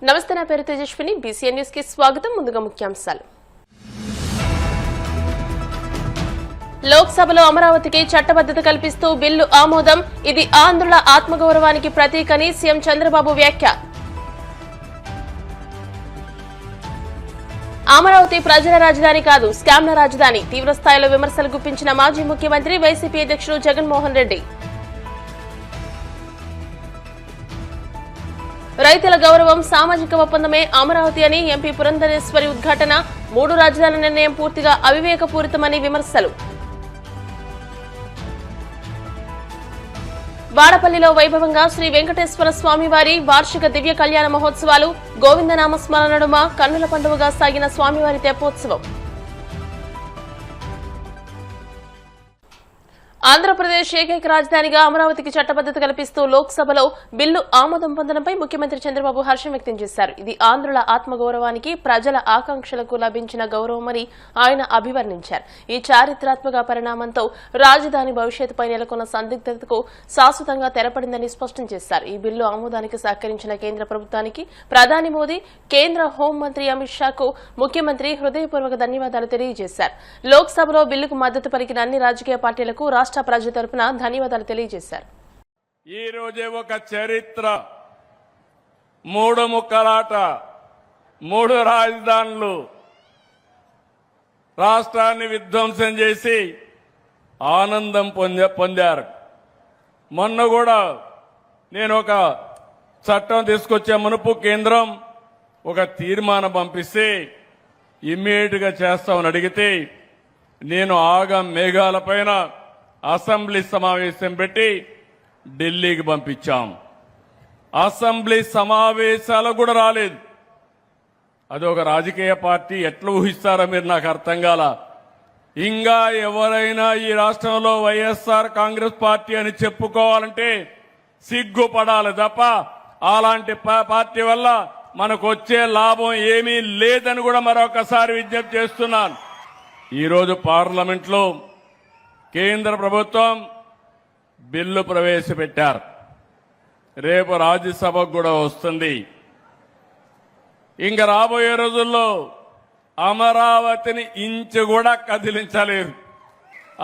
నమస్తే, నా పేరు తేజస్విని. బీసీఎన్ న్యూస్ కి స్వాగతం. ముందుగా ముఖ్యాంశాలు. లోక్సభలో అమరావతికి చట్టబద్ధత కల్పిస్తూ బిల్లు ఆమోదం. ఇది ఆంధ్రుల ఆత్మగౌరవానికి ప్రతీకని సీఎం చంద్రబాబు వ్యాఖ్య. అమరావతి ప్రజల రాజధాని కాదు, స్కామ్ల రాజధాని. తీవ్రస్థాయిలో విమర్శలు గుప్పించిన మాజీ ముఖ్యమంత్రి వైసీపీ అధ్యక్షుడు జగన్మోహన్ రెడ్డి. రైతుల గౌరవం సామాజిక ఒప్పందమే అమరావతి అని ఎంపీ పురంధరేశ్వరి ఉద్ఘాటన. 3 రాజధానుల నిర్ణయం పూర్తిగా అవివేకపూరితమని విమర్శలు. వాడపల్లిలో వైభవంగా శ్రీ వెంకటేశ్వర స్వామివారి వార్షిక దివ్య కళ్యాణ మహోత్సవాలు. గోవిందనామస్మరణ నడుమ కన్నుల పండుగగా సాగిన స్వామివారి తెప్పోత్సవం. ఆంధ్రప్రదేశ్ ఏకైక రాజధానిగా అమరావతికి చట్టబద్దత కల్పిస్తూ లోక్సభలో బిల్లు ఆమోదం పొందడంపై ముఖ్యమంత్రి చంద్రబాబు హర్షం వ్యక్తం చేశారు. ఇది ఆంధ్రుల ఆత్మగౌరవానికి, ప్రజల ఆకాంక్షలకు లభించిన గౌరవమని ఆయన అభివర్ణించారు. ఈ చారిత్రాత్మక పరిణామంతో రాజధాని భవిష్యత్తుపై నెలకొన్న సందిగ్ధతకు శాశ్వతంగా తెరపడిందని స్పష్టం చేశారు. ఈ బిల్లు ఆమోదానికి సహకరించిన కేంద్ర ప్రభుత్వానికి ప్రధాని మోదీ, కేంద్ర హోంమంత్రి అమిత్ షాకు ముఖ్యమంత్రి హృదయపూర్వక ధన్యవాదాలు తెలియజేశారు. లోక్సభలో బిల్లుకు మద్దతు పలికిన అన్ని రాజకీయ పార్టీలకు రాష్ట్ర ప్రజల తరపున ధన్యవాదాలు తెలియజేశారు. ఈ రోజే ఒక చరిత్ర, 3 ముక్కలాట, 3 రాజధానులు, రాష్ట్రాన్ని విధ్వంసం చేసి ఆనందం పొందారు. మొన్న కూడా నేను ఒక చట్టం తీసుకొచ్చే మునుపు కేంద్రం ఒక తీర్మానం పంపిస్తే ఇమ్మీడియట్ గా చేస్తామని అడిగితే నేను ఆగం మేఘాలపైన అసెంబ్లీ సమావేశం పెట్టి ఢిల్లీకి పంపించాం. అసెంబ్లీ సమావేశాలకు కూడా రాలేదు. అది ఒక రాజకీయ పార్టీ ఎట్లా ఊహిస్తారో మీరు నాకు అర్థం కాల. ఇంకా ఎవరైనా ఈ రాష్ట్రంలో వైఎస్ఆర్ కాంగ్రెస్ పార్టీ అని చెప్పుకోవాలంటే సిగ్గుపడాలి తప్ప అలాంటి పార్టీ వల్ల మనకు వచ్చే లాభం ఏమీ లేదని కూడా మరొకసారి విజ్ఞప్తి చేస్తున్నాను. ఈరోజు పార్లమెంట్లో కేంద్ర ప్రభుత్వం బిల్లు ప్రవేశపెట్టారు. రేపు రాజ్యసభకు కూడా వస్తుంది. ఇంకా రాబోయే రోజుల్లో అమరావతిని ఇంచు కూడా కదిలించలేరు.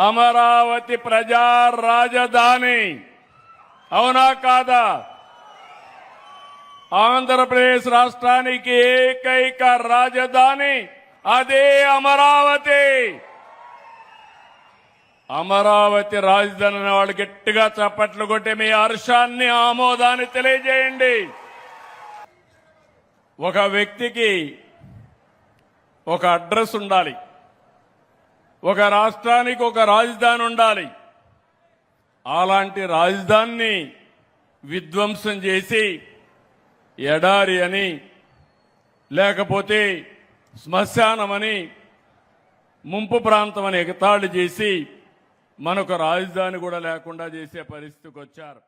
అమరావతి ప్రజా రాజధాని, అవునా కాదా? ఆంధ్రప్రదేశ్ రాష్ట్రానికి ఏకైక రాజధాని అదే అమరావతి. అమరావతి రాజధాని వాళ్ళు గట్టిగా చప్పట్లు కొట్టి మీ హర్షాన్ని, ఆమోదాన్ని తెలియజేయండి. ఒక వ్యక్తికి ఒక అడ్రస్ ఉండాలి, ఒక రాష్ట్రానికి ఒక రాజధాని ఉండాలి. అలాంటి రాజధానిని విధ్వంసం చేసి ఎడారి అని, లేకపోతే శ్మశానమని, ముంపు ప్రాంతం అని ఎగతాళి చేసి మనకు రాజధాని కూడా లేకుండా చేసే పరిస్థితికి వచ్చారు.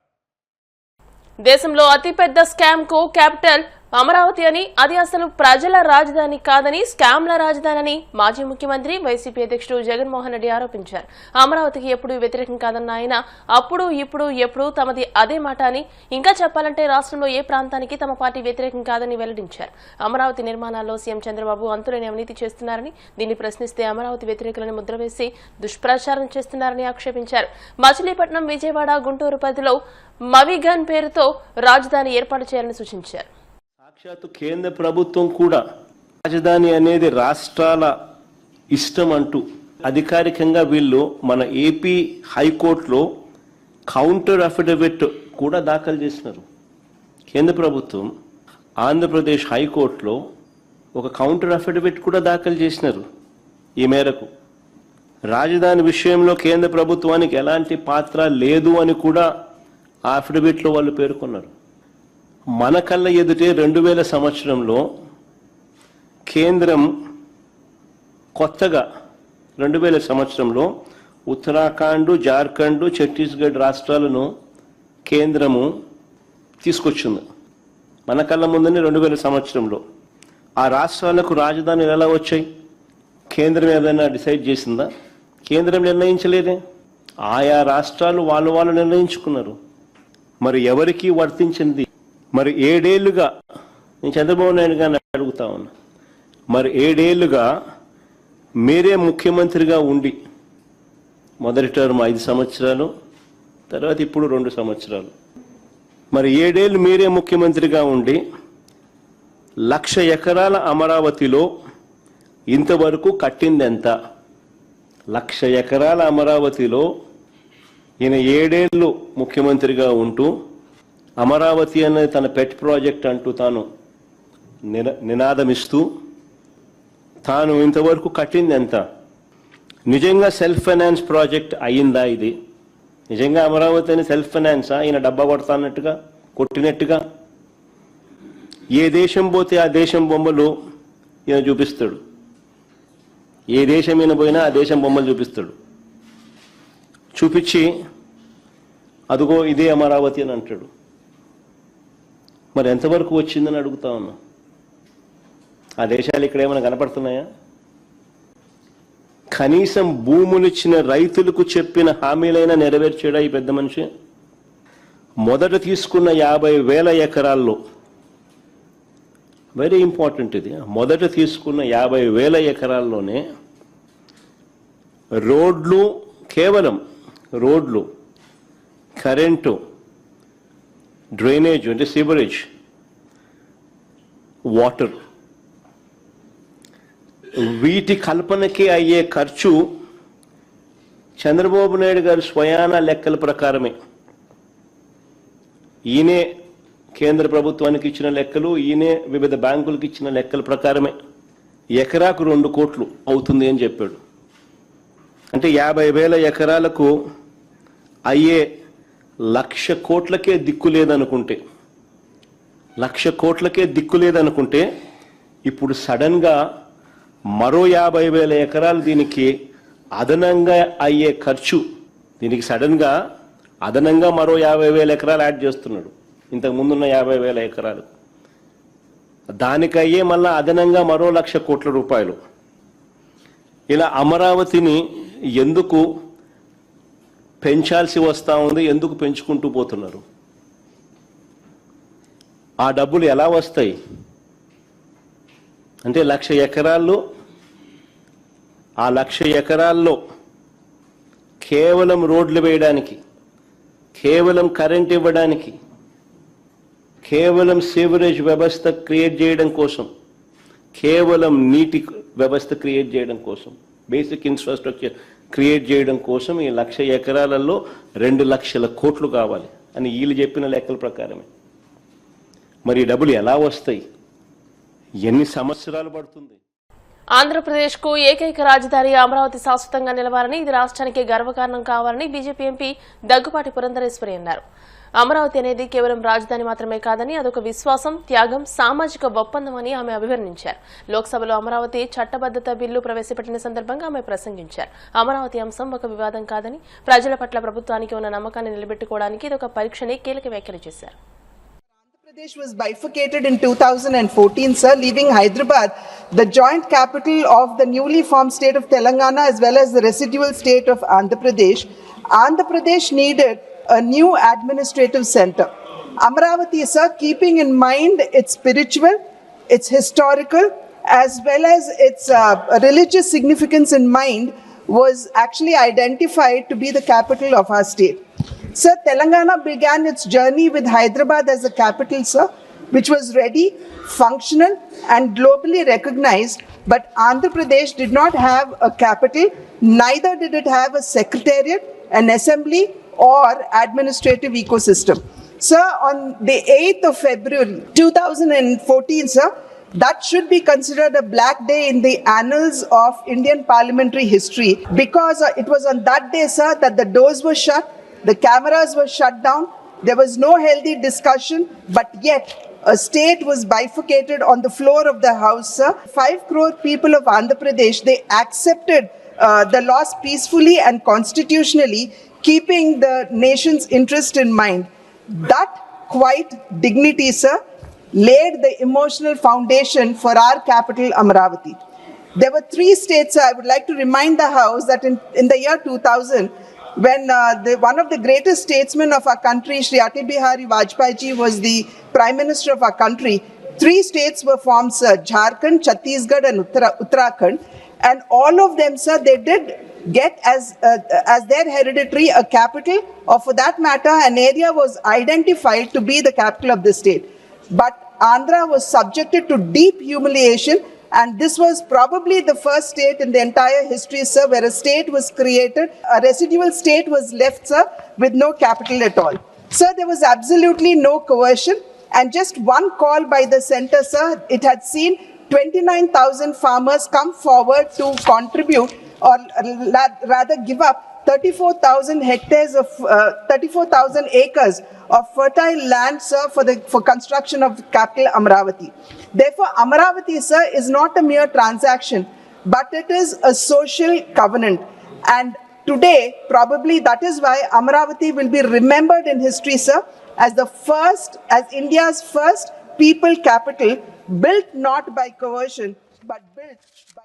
దేశంలో అతిపెద్ద స్కామ్ కు క్యాపిటల్ అమరావతి అని, అది అసలు ప్రజల రాజధాని కాదని, స్కామ్ల రాజధాని అని మాజీ ముఖ్యమంత్రి వైసీపీ అధ్యక్షుడు జగన్మోహన్ రెడ్డి ఆరోపించారు. అమరావతికి ఎప్పుడూ వ్యతిరేకం కాదన్న ఆయన అప్పుడు ఇప్పుడు ఎప్పుడు తమది అదే మాట అని, ఇంకా చెప్పాలంటే రాష్ట్రంలో ఏ ప్రాంతానికి తమ పార్టీ వ్యతిరేకం కాదని వెల్లడించారు. అమరావతి నిర్మాణాల్లో సీఎం చంద్రబాబు అంతులేని అవినీతి చేస్తున్నారని, దీన్ని ప్రశ్నిస్తే అమరావతి వ్యతిరేకులను ముద్ర వేసి దుష్ప్రచారం చేస్తున్నారని ఆక్షేపించారు. మచిలీపట్నం, విజయవాడ, గుంటూరు పరిధిలో మవిగన్ పేరుతో రాజధాని ఏర్పాటు చేయాలని సూచించారు. సాక్షాత్తు కేంద్ర ప్రభుత్వం కూడా రాజధాని అనేది రాష్ట్రాల ఇష్టం అంటూ అధికారికంగా వీళ్ళు మన ఏపీ హైకోర్టులో కౌంటర్ అఫిడవిట్ కూడా దాఖలు చేసినారు. కేంద్ర ప్రభుత్వం ఆంధ్రప్రదేశ్ హైకోర్టులో ఒక కౌంటర్ అఫిడవిట్ కూడా దాఖలు చేసినారు. ఈ మేరకు రాజధాని విషయంలో కేంద్ర ప్రభుత్వానికి ఎలాంటి పాత్ర లేదు అని కూడా ఆ అఫిడవిట్లో వాళ్ళు పేర్కొన్నారు. మన కళ్ళ ఎదుటే 2000 సంవత్సరంలో కేంద్రం కొత్తగా 2000 సంవత్సరంలో ఉత్తరాఖండ్, జార్ఖండ్, ఛత్తీస్గఢ్ రాష్ట్రాలను కేంద్రము తీసుకొచ్చింది. మన కళ్ళ ముందని 2000 సంవత్సరంలో ఆ రాష్ట్రాలకు రాజధానులు ఎలా వచ్చాయి? కేంద్రం ఏదైనా డిసైడ్ చేసిందా? కేంద్రం నిర్ణయించలేదే. ఆయా రాష్ట్రాలు వాళ్ళు నిర్ణయించుకున్నారు. మరి ఎవరికి వర్తించింది? మరి 7 ఏళ్లుగా నేను చంద్రబాబు నాయుడు గారిని అడుగుతా ఉన్నా, మరి 7 ఏళ్లుగా మీరే ముఖ్యమంత్రిగా ఉండి, మొదటి టర్మ్ 5 సంవత్సరాలు, తర్వాత ఇప్పుడు 2 సంవత్సరాలు, మరి 7 ఏళ్ళు మీరే ముఖ్యమంత్రిగా ఉండి 1,00,000 ఎకరాల అమరావతిలో ఇంతవరకు కట్టింది ఎంత? 1,00,000 ఎకరాల అమరావతిలో ఈయన 7 ఏళ్ళు ముఖ్యమంత్రిగా ఉంటూ అమరావతి అనేది తన పెట్ ప్రాజెక్ట్ అంటూ తాను నినాదమిస్తూ తాను ఇంతవరకు కట్టింది ఎంత? నిజంగా సెల్ఫ్ ఫైనాన్స్ ప్రాజెక్ట్ అయ్యిందా? ఇది నిజంగా అమరావతి అని సెల్ఫ్ ఫైనాన్సా? ఈయన డబ్బా కొడతానట్టుగా కొట్టినట్టుగా? ఏ దేశం పోతే ఆ దేశం బొమ్మలు ఈయన చూపిస్తాడు. ఏ దేశం ఈయన పోయినా ఆ దేశం బొమ్మలు చూపిస్తాడు. చూపించి అదిగో ఇదే అమరావతి అని అంటాడు. మరి ఎంతవరకు వచ్చిందని అడుగుతా ఉన్నా. ఆ దేశాలు ఇక్కడ ఏమైనా కనపడుతున్నాయా? కనీసం భూములు ఇచ్చిన రైతులకు చెప్పిన హామీలైనా నెరవేర్చాడా ఈ పెద్ద మనిషి? మొదట తీసుకున్న 50,000 ఎకరాల్లో, వెరీ ఇంపార్టెంట్ ఇది, మొదట తీసుకున్న 50,000 ఎకరాల్లోనే రోడ్లు, కేవలం రోడ్లు, కరెంటు, డ్రైనేజ్ అంటే సీవరేజ్, వాటర్, వీటి కల్పనకి అయ్యే ఖర్చు చంద్రబాబు నాయుడు గారు స్వయాన లెక్కల ప్రకారమే, ఈయనే కేంద్ర ప్రభుత్వానికి ఇచ్చిన లెక్కలు, ఈయనే వివిధ బ్యాంకులకు ఇచ్చిన లెక్కల ప్రకారమే ఎకరాకు 2 కోట్లు అవుతుంది అని చెప్పాడు. అంటే 50,000 ఎకరాలకు అయ్యే 1,00,000 కోట్లకే దిక్కు లేదనుకుంటే, 1,00,000 కోట్లకే దిక్కు లేదనుకుంటే ఇప్పుడు సడన్గా మరో 50,000 ఎకరాలు దీనికి అదనంగా అయ్యే ఖర్చు, దీనికి సడన్గా అదనంగా మరో 50,000 ఎకరాలు యాడ్ చేస్తున్నాడు ఇంతకు ముందున్న 50,000 ఎకరాలు. దానికయ్యే మళ్ళా అదనంగా మరో 1,00,000 కోట్ల రూపాయలు. ఇలా అమరావతిని ఎందుకు పెంచాల్సి వస్తూ ఉంది? ఎందుకు పెంచుకుంటూ పోతున్నారు? ఆ డబ్బులు ఎలా వస్తాయి అంటే 1,00,000 ఎకరాల్లో, ఆ 1,00,000 ఎకరాల్లో కేవలం రోడ్లు వేయడానికి, కేవలం కరెంట్ ఇవ్వడానికి, కేవలం సీవరేజ్ వ్యవస్థ క్రియేట్ చేయడం కోసం, కేవలం నీటి వ్యవస్థ క్రియేట్ చేయడం కోసం, బేసిక్ ఇన్ఫ్రాస్ట్రక్చర్ క్రియేట్ చేయడం కోసం ఈ 1,00,000 ఎకరాలలో 2,00,000 కోట్లు కావాలి అని వీళ్ళు చెప్పిన లెక్కల ప్రకారమే. మరి ఈ డబ్బులు ఎలా వస్తాయి? ఎన్ని సంవత్సరాలు పడుతుంది? ఆంధ్రప్రదేశ్కు ఏకైక రాజధాని అమరావతి శాశ్వతంగా నిలవాలని, ఇది రాష్ట్రానికి గర్వకారణం కావాలని బీజేపీ ఎంపీ దగ్గుపాటి పురంధరేశ్వరి అన్నారు. అమరావతి అనేది కేవలం రాజధాని మాత్రమే కాదని, అదొక విశ్వాసం, త్యాగం, సామాజిక ఒప్పందం అని ఆమె అభివర్ణించారు. లోక్సభలో అమరావతి చట్టబద్దత బిల్లు ప్రవేశపెట్టిన సందర్భంగా ఆమె ప్రసంగించారు. అమరావతి అంశం ఒక వివాదం కాదని, ప్రజల పట్ల ప్రభుత్వానికి ఉన్న నమ్మకాన్ని నిలబెట్టుకోవడానికి ఇదొక పరీక్షని కీలక వ్యాఖ్యలు చేశారు. Pradesh was bifurcated in 2014, sir, leaving Hyderabad, the joint capital of the newly formed state of Telangana as well as the residual state of Andhra Pradesh. Andhra Pradesh needed a new administrative center. Amaravati, sir, keeping in mind its spiritual, its historical, as well as its religious significance in mind, was actually identified to be the capital of our state. Sir, Telangana began its journey with Hyderabad as the capital, sir, which was ready, functional and globally recognized, but Andhra Pradesh did not have a capital, neither did it have a secretariat, an assembly or administrative ecosystem. Sir, on the 8th of February 2014, sir, that should be considered a black day in the annals of Indian parliamentary history, because it was on that day, sir, that the doors were shut, the cameras were shut down, there was no healthy discussion, but yet a state was bifurcated on the floor of the house, sir. 5 crore people of Andhra Pradesh, they accepted the loss peacefully and constitutionally, keeping the nation's interest in mind. That quiet dignity, sir, laid the emotional foundation for our capital, Amaravati. There were 3 states, sir. I would like to remind the House that in the year 2000, when one of the greatest statesmen of our country, Shri Atal Bihari Vajpayee ji, was the Prime Minister of our country, 3 states were formed, sir: Jharkhand, Chhattisgarh, and Uttarakhand. And all of them, sir, they did get as their hereditary a capital, or for that matter, an area was identified to be the capital of the state. But Andhra was subjected to deep humiliation, and this was probably the first state in the entire history, sir, where a state was created, a residual state was left, sir, with no capital at all. Sir, there was absolutely no coercion, and just one call by the centre, sir, it had seen 29,000 farmers come forward to contribute, or rather give up 34,000 hectares of 34,000 acres of fertile land, sir, for construction of capital Amaravati. Therefore, Amaravati, sir, is not a mere transaction, but it is a social covenant. And today, probably that is why Amaravati will be remembered in history, sir, as India's first people capital, built not by coercion, but built by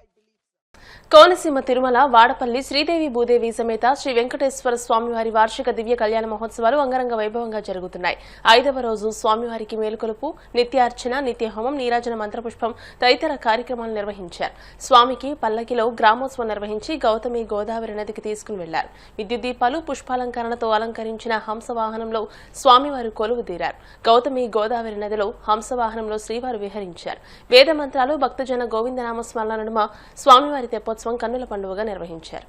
Konaseema Tirumala Vadapalli Sridevi Bhudevi సమేత శ్రీ వెంకటేశ్వర స్వామివారి వార్షిక దివ్య కళ్యాణ మహోత్సవాలు అంగరంగ వైభవంగా జరుగుతున్నాయి. 5వ రోజు స్వామివారికి మేలుకొలుపు, నిత్యార్చన, నిత్యహోమం, నీరాజన మంత్రపుష్పం తదితర కార్యక్రమాలు నిర్వహించారు. స్వామికి పల్లకిలో గ్రామోత్సవం నిర్వహించి గౌతమి గోదావరి నదికి తీసుకుని వెళ్లారు. విద్యుత్ దీపాలు, పుష్పాలంకరణతో అలంకరించిన హంసవాహనంలో స్వామివారు కొలువు తీరారు. గౌతమి గోదావరి నదిలో హంసవాహనంలో శ్రీవారు విహరించారు. వేద మంత్రాలు, భక్తజన గోవిందనామ స్మరణ నడుమ స్వామివారి తెప్పోత్సవం కన్నుల పండుగగా నిర్వహించారు.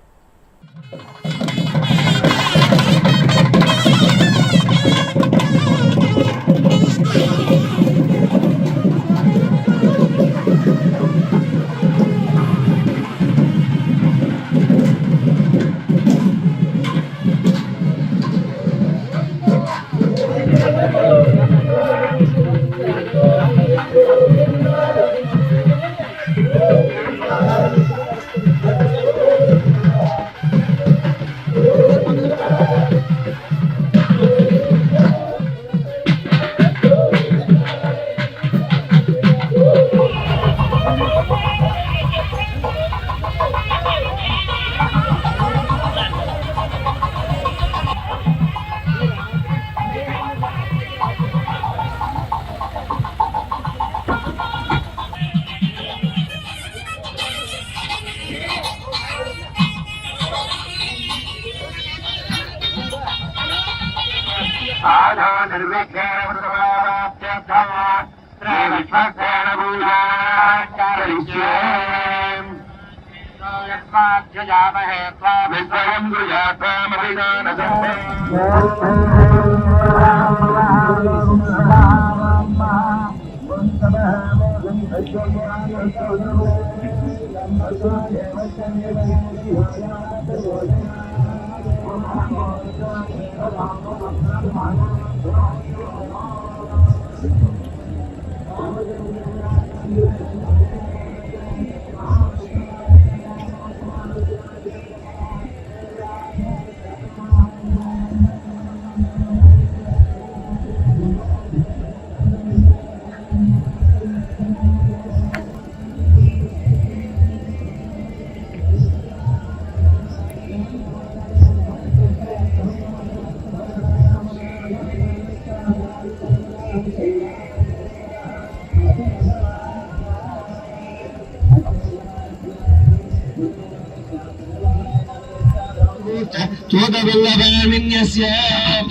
चोदवल्लभामिन्यस्य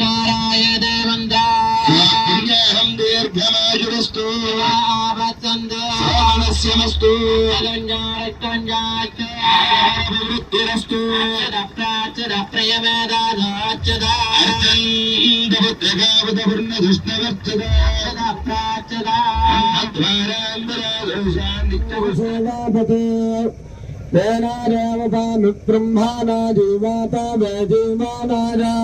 पाराय देवन्दाहं दीर्घमायुरस्तु आवत्सन्दो सानस्यमस्तु अगञ्जारक्तञ्जायवृत्तिरस्तु प्राचरप्रयमेदाधाच्यदा अर्चन्दबुद्धगावदवर्णदुष्णवर्चदा प्राचदा अध्वारान्दरादर्शान्नित्यवसेवापते ब्रह्माना जीवाता वैजीवानाया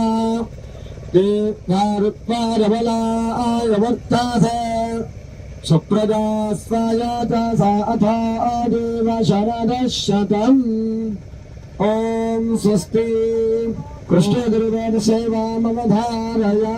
देवारुत्पारबलायवर्तासे सुप्रजा स्वायाता सा अथा देव शरदशतम् ॐ स्वस्ति कृष्णगुरुवेद सेवा मम धारया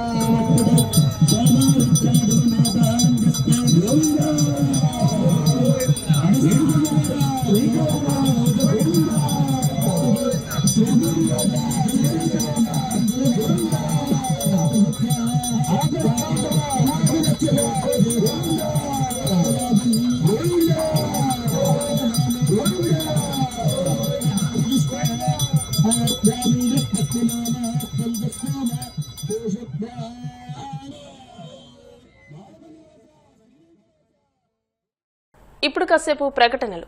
ఇప్పుడు కాసేపు ప్రకటనలు.